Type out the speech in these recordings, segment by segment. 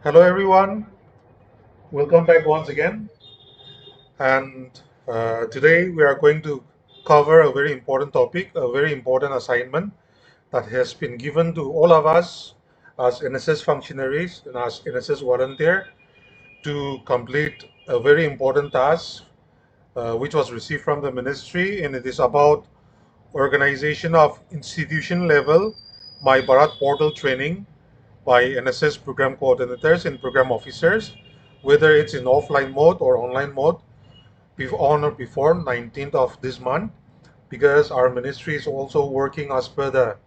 Hello, everyone. Welcome back once again. And today we are going to cover a very important topic, a very important assignment that has been given to all of us as NSS functionaries and as NSS volunteer to complete a very important task which was received from the ministry, and it is about organization of institution level My Bharat portal training by NSS program coordinators and program officers, whether it's in offline mode or online mode, on or before 19th of this month, because our ministry is also working as per the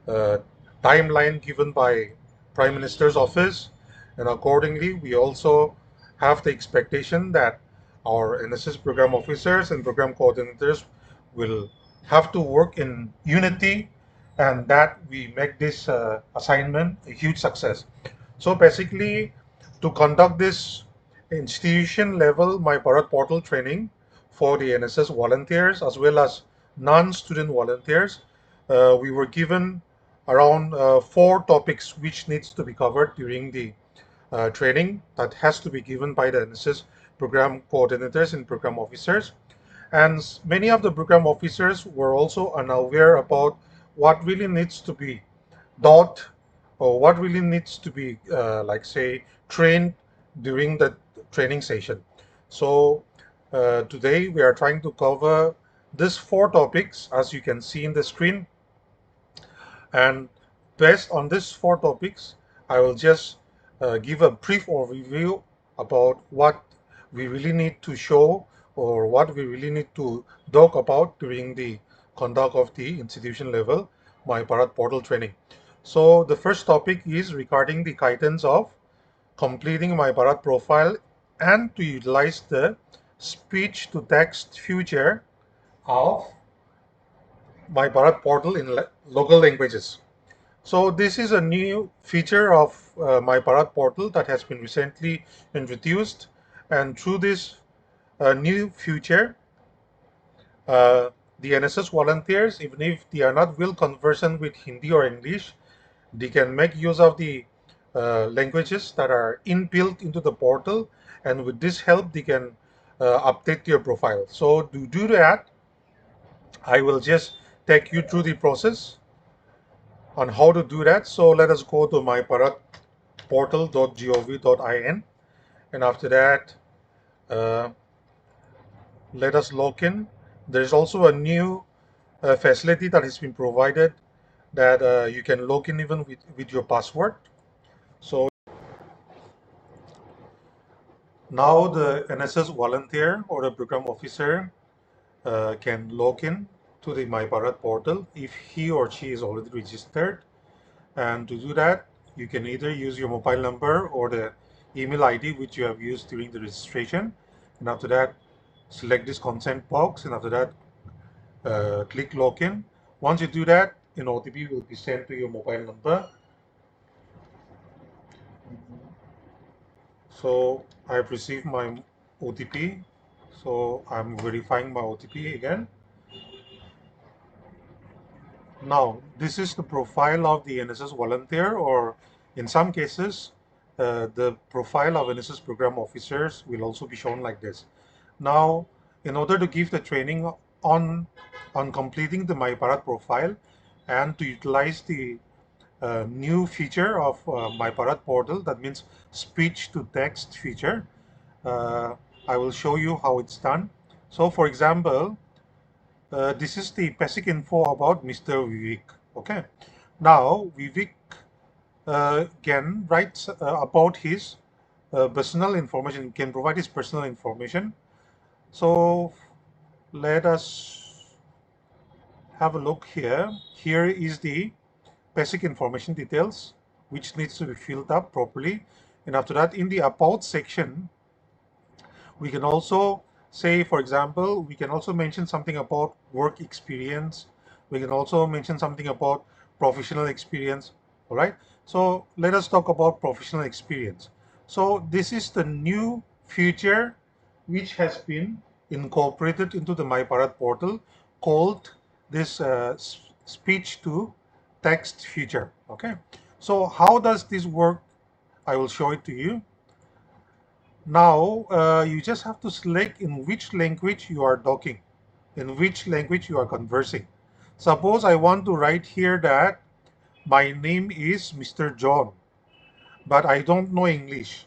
uh, timeline given by Prime Minister's office, and accordingly, we also have the expectation that our NSS program officers and program coordinators will have to work in unity, and that we make this assignment a huge success. So basically, to conduct this institution level My Bharat portal training for the NSS volunteers as well as non-student volunteers, we were given around four topics which needs to be covered during the training that has to be given by the NSS program coordinators and program officers. And many of the program officers were also unaware about what really needs to be taught or what really needs to be, like say, trained during the training session. So today we are trying to cover these four topics as you can see in the screen. And based on these four topics, I will just give a brief overview about what we really need to show or what we really need to talk about during the conduct of the institution level My Bharat portal training. So the first topic is regarding the guidance of completing My Bharat profile and to utilize the speech to text feature of My Bharat portal in local languages. So this is a new feature of My Bharat portal that has been recently introduced, and through this new feature, uh, the NSS volunteers, even if they are not well conversant with Hindi or English, they can make use of the languages that are inbuilt into the portal, and with this help, they can update your profile. So to do that, I will just take you through the process on how to do that. So let us go to mybharatportal.gov.in, and after that, uh, let us log in. There's also a new facility that has been provided that you can log in even with your password. So now the NSS volunteer or the program officer can log in to the MyBharat portal if he or she is already registered. And to do that, you can either use your mobile number or the email ID which you have used during the registration. And after that, select this consent box, and after that, click login. Once you do that, an OTP will be sent to your mobile number. So I've received my OTP. So I'm verifying my OTP again. Now, this is the profile of the NSS volunteer, or in some cases, the profile of NSS program officers will also be shown like this. Now, in order to give the training on completing the MyBharat profile and to utilize the new feature of MyBharat portal, that means speech to text feature, uh, I will show you how it's done. So, for example, this is the basic info about Mr. Vivek. Okay. Now, Vivek can write about his personal information, can provide his personal information. So, let us have a look here. Here is the basic information details, which needs to be filled up properly. And after that, in the about section, we can also say, for example, we can also mention something about work experience. We can also mention something about professional experience. All right. So let us talk about professional experience. So this is the new feature which has been incorporated into the MyBharat portal called this speech to text feature. Okay. So how does this work I will show it to you. Now, you just have to select in which language you are talking, in which language you are conversing. Suppose I want to write here that my name is Mr. John, but I don't know English.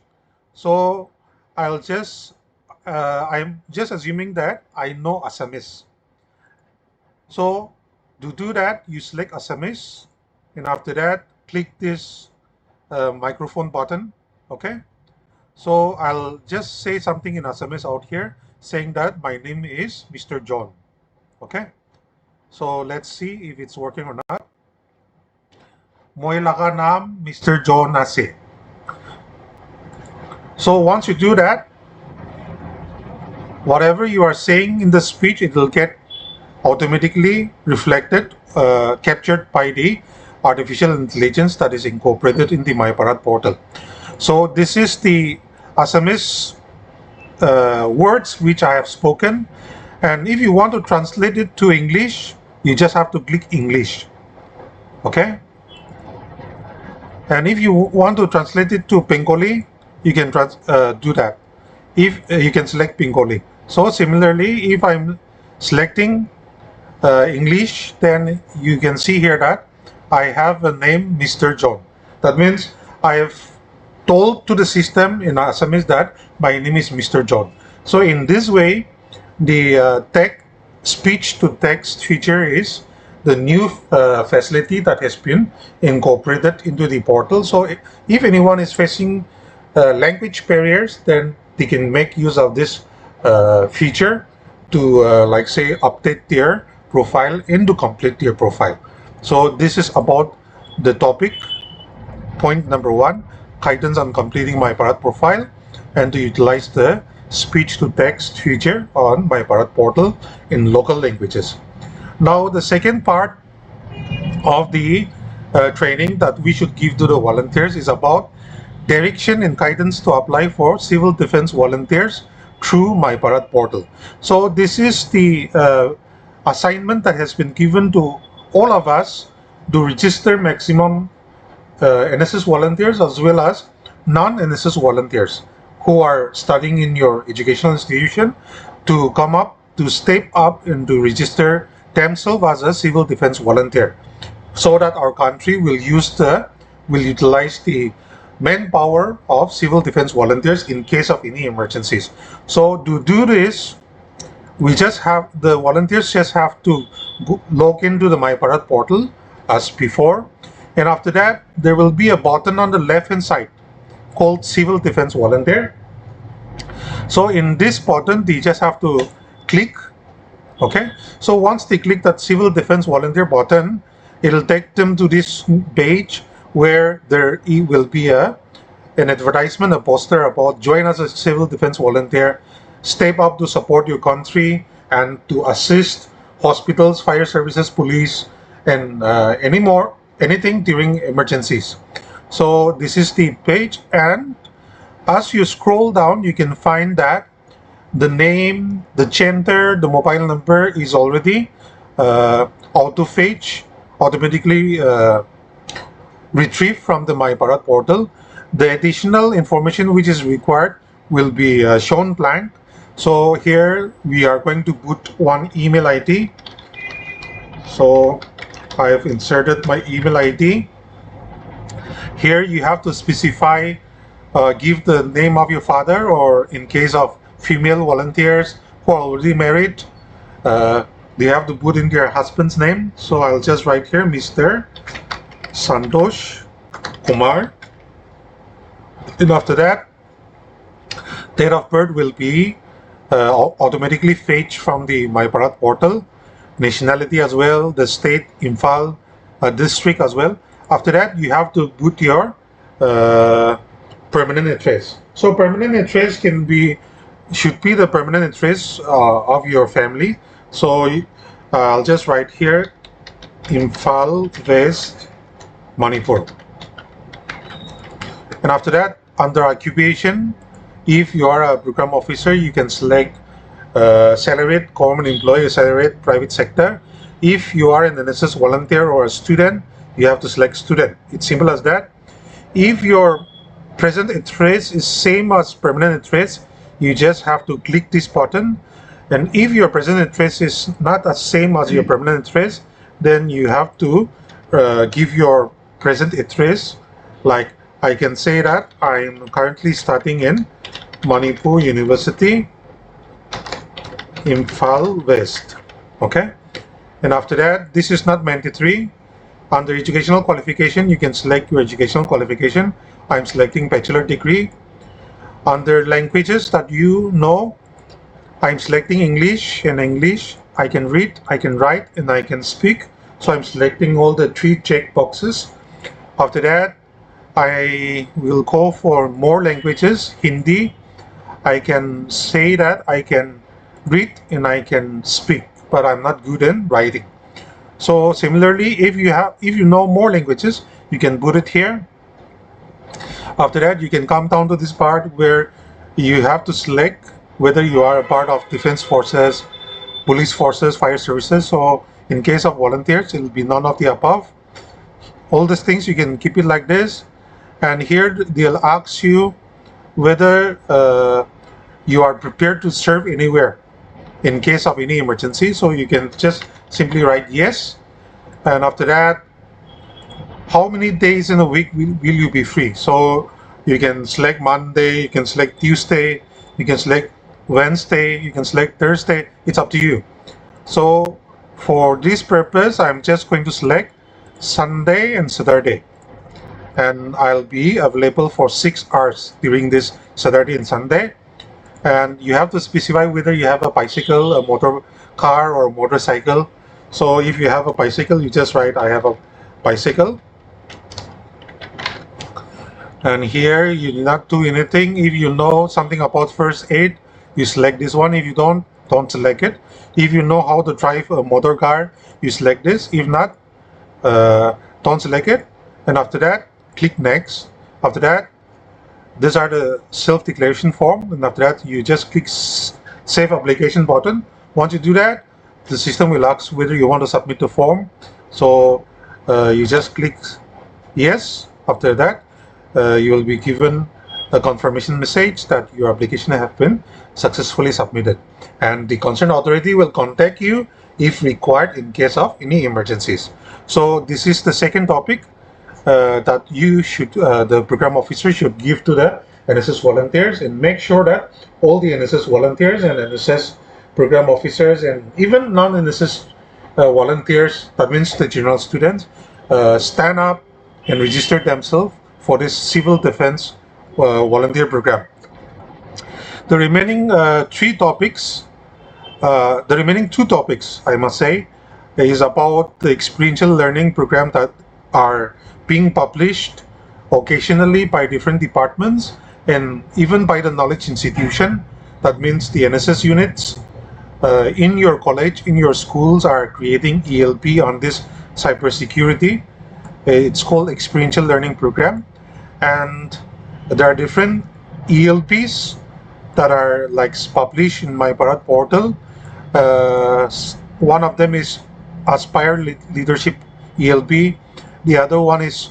So I'm just assuming that I know Assamese. So to do that, you select Assamese, and after that, click this microphone button. Okay. So I'll just say something in Assamese out here, saying that my name is Mr. John. Okay. So let's see if it's working or not. Moi laka naam Mr. John ase. So once you do that, whatever you are saying in the speech, it will get automatically reflected, captured by the artificial intelligence that is incorporated in the MYBharat portal. So this is the Assamese words which I have spoken, and if you want to translate it to English, you just have to click English. Okay. And if you want to translate it to Bengali, you can do that. If you can select Bengali. So similarly, if I'm selecting English, then you can see here that I have a name Mr. John. That means I have told to the system in Assamese that my name is Mr. John. So in this way, the speech to text feature is the new facility that has been incorporated into the portal. So if anyone is facing language barriers, then they can make use of this feature to like say update their profile and to complete their profile. So this is about the topic, point number 1, guidance on completing MYBharat profile and to utilize the speech to text feature on MYBharat portal in local languages. Now the second part of the training that we should give to the volunteers is about direction and guidance to apply for civil defense volunteers through MYBharat portal. So this is the assignment that has been given to all of us to register maximum NSS volunteers as well as non-NSS volunteers who are studying in your educational institution to come up, to step up and to register themselves as a civil defense volunteer, so that our country will utilize the manpower of civil defense volunteers in case of any emergencies. So to do this, the volunteers just have to log into the MYBharat portal as before, and after that there will be a button on the left hand side called civil defense volunteer. So in this button they just have to click. Okay, so once they click that civil defense volunteer button, it'll take them to this page where there will be an advertisement, a poster about join as a civil defense volunteer, step up to support your country and to assist hospitals, fire services, police, and anything during emergencies. So this is the page, and as you scroll down, you can find that the name, the gender, the mobile number is already automatically retrieved from the MYBharat portal. The additional information which is required will be shown blank. So here we are going to put one email ID. So I have inserted my email ID. Here you have to specify, give the name of your father, or in case of female volunteers who are already married, they have to put in their husband's name. So I'll just write here Mr. Santosh Kumar. And after that, date of birth will be automatically fetched from the MYBharat portal. Nationality as well, the state, Imphal, district as well. After that, you have to put your permanent address. So permanent address should be the permanent address of your family. So I'll just write here Imphal West, Manipur. And after that, under occupation, if you are a program officer, you can select salaried government employee, salaried private sector. If you are an NSS volunteer or a student, you have to select student. It's simple as that. If your present address is same as permanent address, you just have to click this button. And if your present address is not as same as your permanent address, then you have to give your present address. Like I can say that I'm currently studying in Manipur University, Imphal West. Okay, and after that, this is not mandatory. Under educational qualification, you can select your educational qualification. I'm selecting bachelor degree. Under languages that you know, I'm selecting English, and English I can read, I can write, and I can speak. So I'm selecting all the 3 check boxes. After that, I will go for more languages. Hindi, I can say that I can read and I can speak, but I'm not good in writing. So similarly, if you know more languages, you can put it here. After that, you can come down to this part where you have to select whether you are a part of defense forces, police forces, fire services. So in case of volunteers, it will be none of the above. All these things you can keep it like this. And here they'll ask you whether you are prepared to serve anywhere in case of any emergency. So you can just simply write yes. And after that, how many days in a week will you be free? So you can select Monday, you can select Tuesday, you can select Wednesday, you can select Thursday. It's up to you. So for this purpose, I'm just going to select Sunday and Saturday. And I'll be available for 6 hours during this Saturday and Sunday. And you have to specify whether you have a bicycle, a motor car, or a motorcycle. So if you have a bicycle, you just write I have a bicycle. And here you do not do anything. If you know something about first aid, you select this one. If you don't select it. If you know how to drive a motor car, you select this. If not, don't select it. And after that, click next. After that, these are the self-declaration form. And after that, you just click save application button. Once you do that, the system will ask whether you want to submit the form. So you just click yes. After that, you will be given a confirmation message that your application has been successfully submitted, and the concerned authority will contact you if required in case of any emergencies. So this is the second topic that you should, the program officer should give to the NSS volunteers, and make sure that all the NSS volunteers and NSS program officers and even non-NSS volunteers, that means the general students, stand up and register themselves for this civil defense volunteer program. The remaining the remaining two topics, I must say, is about the experiential learning program that are being published occasionally by different departments and even by the knowledge institution. That means the NSS units in your college, in your schools, are creating ELP on this cybersecurity. It's called Experiential Learning Program. And there are different ELPs that are like published in MYBharat portal. One of them is Aspire Leadership ELP. The other one is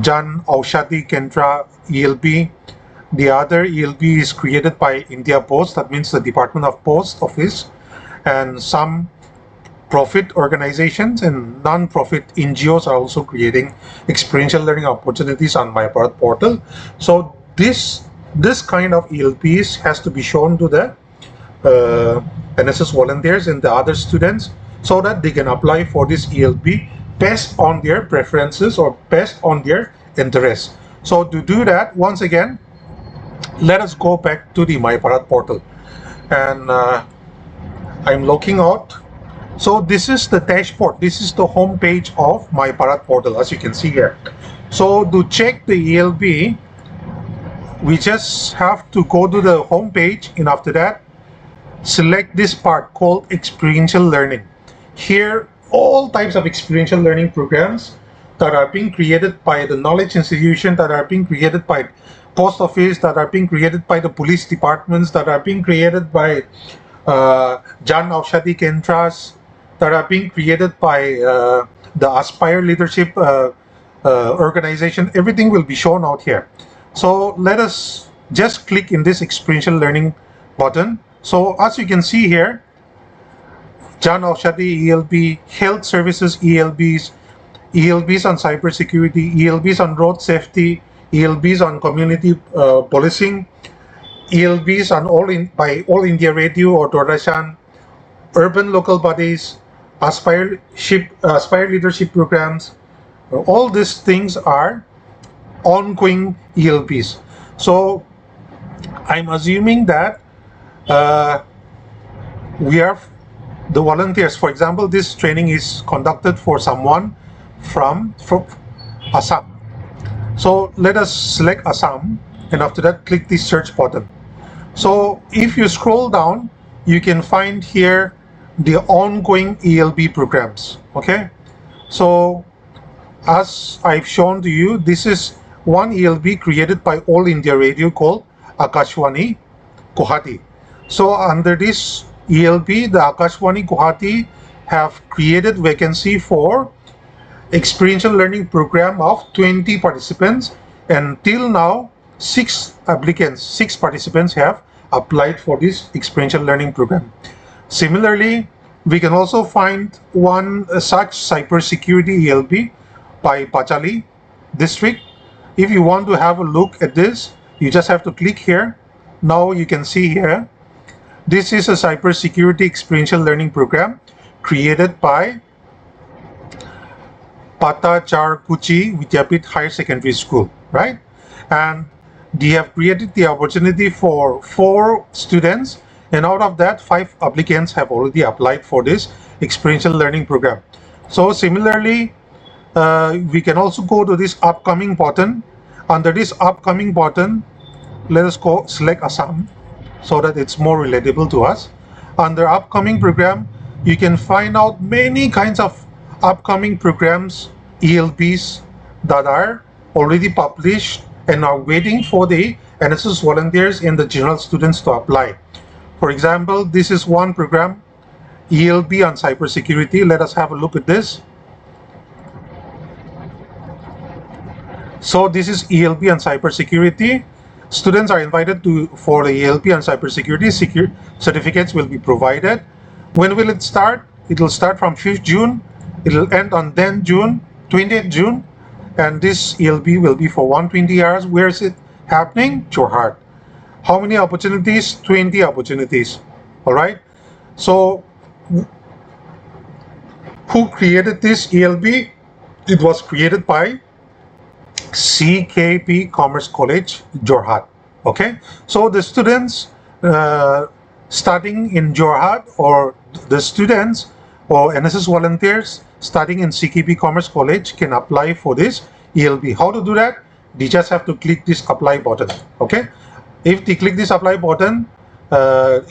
Jan Aushadhi Kendra ELP. The other ELP is created by India Post, that means the Department of Post Office, and some profit organizations and non-profit NGOs are also creating experiential learning opportunities on MYBharat portal. So this kind of ELPs has to be shown to the NSS volunteers and the other students so that they can apply for this ELP based on their preferences or based on their interests. So to do that, once again, let us go back to the MYBharat portal, and I'm logging out. So this is the dashboard. This is the home page of MYBharat portal, as you can see here. So to check the ELP, we just have to go to the home page, and after that, select this part called experiential learning. Here, all types of experiential learning programs that are being created by the knowledge institution, that are being created by post office, that are being created by the police departments, that are being created by Jan Aushadhi Kendras, that are being created by the Aspire Leadership organization. Everything will be shown out here. So let us just click in this experiential learning button. So as you can see here, Jan Aushadhi ELP, Health Services ELPs, ELPs on cybersecurity, ELPs on road safety, ELPs on community policing, ELPs on All India Radio or Doordarshan, urban local bodies, Aspire leadership programs. All these things are ongoing ELPs. So I'm assuming that we are the volunteers. For example, this training is conducted for someone from Assam. So let us select Assam, and after that click the search button. So if you scroll down, you can find here the ongoing ELP programs. Okay, so as I've shown to you, this is one ELP created by All India Radio called Aushadhi Guwahati. So under this ELP, the Aushadhi Guwahati have created vacancy for experiential learning program of 20 participants, and till now 6 participants have applied for this experiential learning program. Similarly, we can also find one such cybersecurity ELP by Pachali district. If you want to have a look at this, you just have to click here. Now you can see here, this is a cybersecurity experiential learning program created by Patacharkuchi Vidyapit Higher Secondary School, right? And they have created the opportunity for 4 students, and out of that 5 applicants have already applied for this experiential learning program. So similarly, we can also go to this upcoming button. Under this upcoming button, let us go select Assam so that it's more relatable to us. Under upcoming program, you can find out many kinds of upcoming programs, ELPs, that are already published and are waiting for the NSS volunteers and the general students to apply. For example, this is one program, ELP on cybersecurity. Let us have a look at this. So this is ELP on cybersecurity. Students are invited for the ELP on cybersecurity. Certificates will be provided. When will it start? It will start from 5th June. It will end on 10th June, 20th June. And this ELP will be for 120 hours. Where is it happening? Jorhat. How many opportunities? 20 opportunities. All right. So who created this ELP? It was created by CKP Commerce College, Jorhat. Okay, so the students starting in Jorhat, or the students or NSS volunteers starting in CKP Commerce College can apply for this ELP. How to do that? They just have to click this apply button. Okay, if they click this apply button,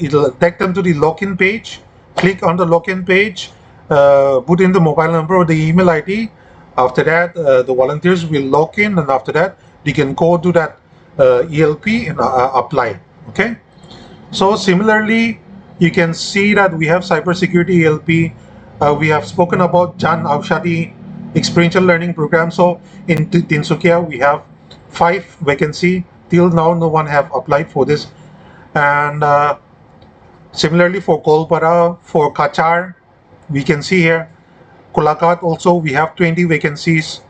it'll take them to the login page. Click on the login page, put in the mobile number or the email ID. After that, the volunteers will log in, and after that, they can go to that ELP and apply. Okay. So similarly, you can see that we have cybersecurity ELP. We have spoken about Jan Aushadhi Experiential Learning Program. So in Tinsukia, we have 5 vacancy. Till now, no one have applied for this. And similarly for Kolpara, for Kachar, we can see here. Kulakat also, we have 20 vacancies.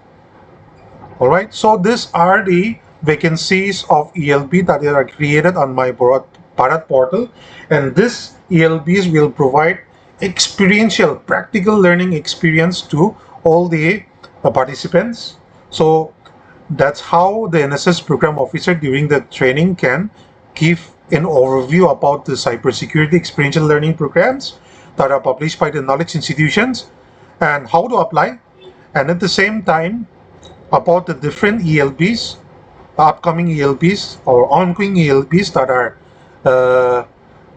All right, so these are the vacancies of ELP that are created on MYBharat portal, and this ELPs will provide experiential, practical learning experience to all the participants. So that's how the NSS program officer during the training can give an overview about the cybersecurity experiential learning programs that are published by the knowledge institutions and how to apply, and at the same time about the different ELPs, upcoming ELPs or ongoing ELPs that are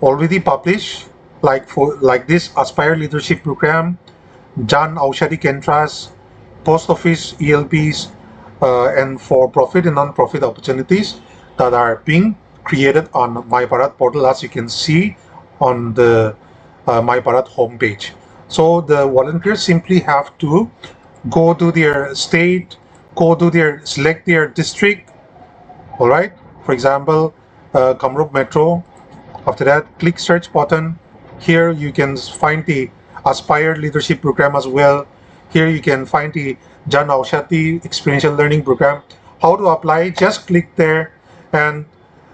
already published, like this Aspire leadership program, Jan Aushadhi Kendras, post office ELPs, and for profit and non-profit opportunities that are being created on MYBharat portal, as you can see on the MYBharat homepage. So the volunteers simply have to go to their state, select their district, All right. For example, Kamrup Metro. After that, click search button. Here you can find the Aspire Leadership Program as well. Here you can find the Jan Aushadhi Experiential Learning Program. How to apply? Just click there, and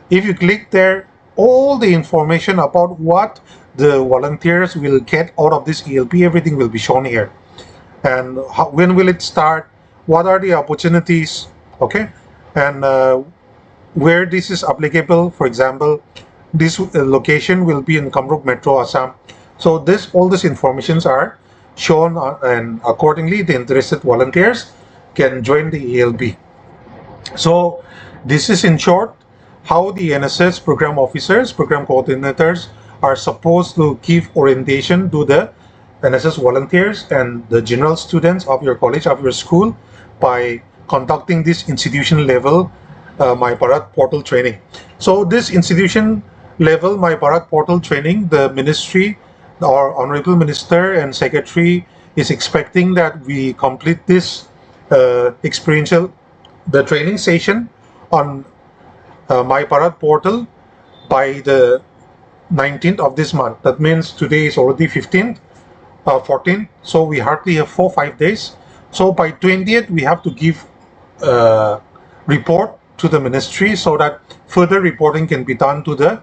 if you click there, all the information about what the volunteers will get out of this ELP, everything will be shown here. And when will it start? What are the opportunities? Okay, and where this is applicable. For example, this location will be in Kamrup Metro, Assam. So all these informations are shown, and accordingly the interested volunteers can join the ELP. So this is in short how the NSS program officers, program coordinators are supposed to give orientation to the NSS volunteers and the general students of your college, of your school, by conducting this institution level MYBharat portal training. So this institution level MYBharat portal training, the ministry, our honorable minister and secretary is expecting that we complete this experiential, the training session on MYBharat portal by the 19th of this month. That means today is already 15th, 14th. So we hardly have 4-5 days. So by 20th, we have to give report to the ministry so that further reporting can be done to the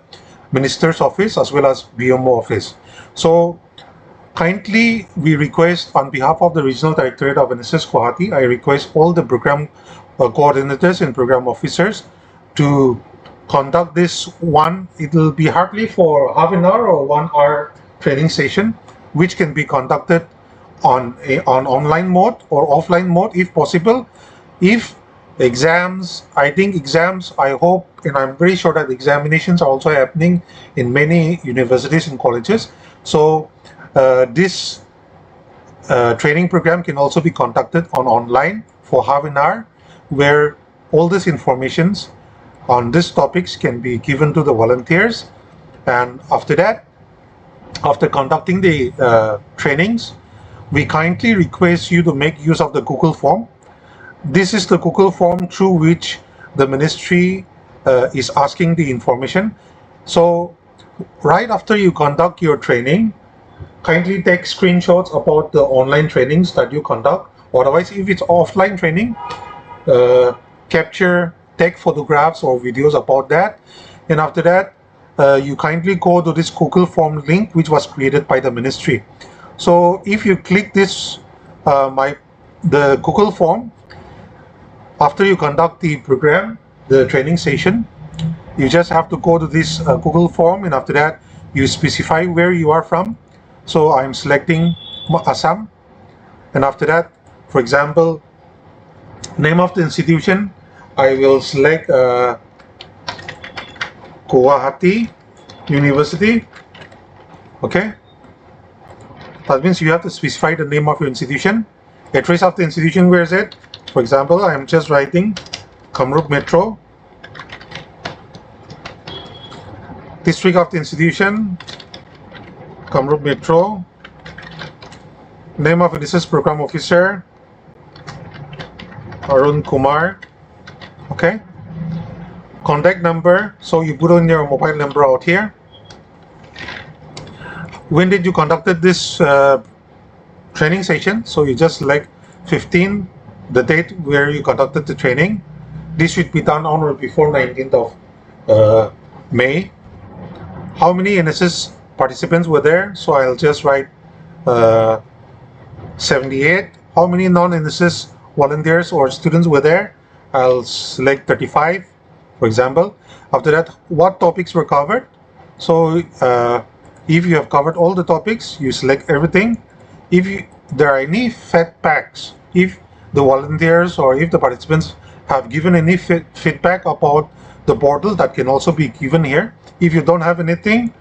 minister's office as well as BMO office. So kindly we request on behalf of the Regional Directorate of NSS Guwahati, I request all the program coordinators and program officers to conduct this one. It will be hardly for half an hour or 1 hour training session, which can be conducted on online mode or offline mode if possible. If exams, I hope and I'm very sure that examinations are also happening in many universities and colleges. So this training program can also be conducted online for half an hour, where all these informations on these topics can be given to the volunteers. And after that, after conducting the trainings, we kindly request you to make use of the Google form. This is the Google form through which the ministry is asking the information. So right after you conduct your training, kindly take screenshots about the online trainings that you conduct. Otherwise, if it's offline training, take photographs or videos about that. And after that, you kindly go to this Google form link which was created by the ministry. So if you click this the Google form, after you conduct the program, the training session, you just have to go to this Google form, and after that you specify where you are from. So I'm selecting Assam, and after that, for example, name of the institution, I will select Guwahati University. Okay, that means you have to specify the name of your institution. Address of the institution, where is it? For example, I am just writing Kamrup Metro. District of the institution, Kamrup Metro. Name of NSS Program Officer, Arun Kumar. Okay. Contact number, so you put on your mobile number out here. When did you conducted this training session? So you just select 15, the date where you conducted the training. This should be done on or before 19th of May. How many NSS participants were there? So I'll just write 78. How many non-NSS volunteers or students were there? I'll select 35, for example. After that, what topics were covered? So if you have covered all the topics, you select everything. If there are any feedbacks, if the volunteers or if the participants have given any feedback about the portal, that can also be given here. If you don't have anything,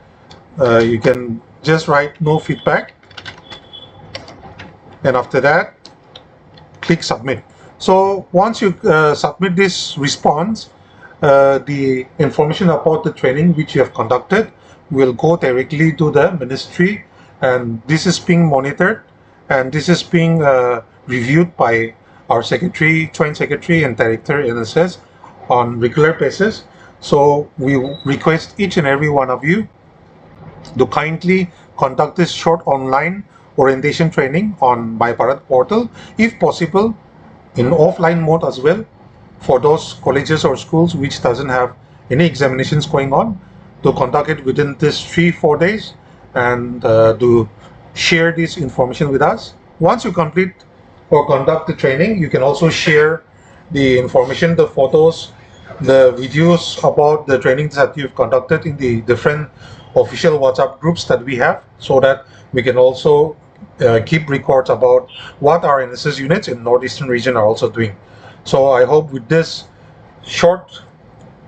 you can just write no feedback, and after that click submit. So once you submit this response, the information about the training which you have conducted will go directly to the ministry, and this is being monitored, and this is being reviewed by our secretary, joint secretary and director NSS on regular basis. So we request each and every one of you to kindly conduct this short online orientation training on MYBharat portal, if possible, in offline mode as well, for those colleges or schools which doesn't have any examinations going on, to conduct it within this 3-4 days, and to share this information with us. Once you complete or conduct the training, you can also share the information, the photos, the videos about the trainings that you've conducted in the different official WhatsApp groups that we have, so that we can also keep records about what our NSS units in Northeastern region are also doing. So I hope with this short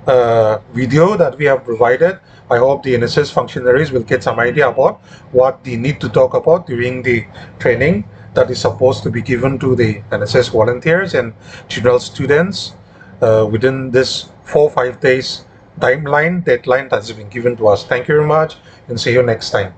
video that we have provided, I hope the NSS functionaries will get some idea about what they need to talk about during the training that is supposed to be given to the NSS volunteers and general students within this 4-5 days deadline that has been given to us. Thank you very much, and see you next time.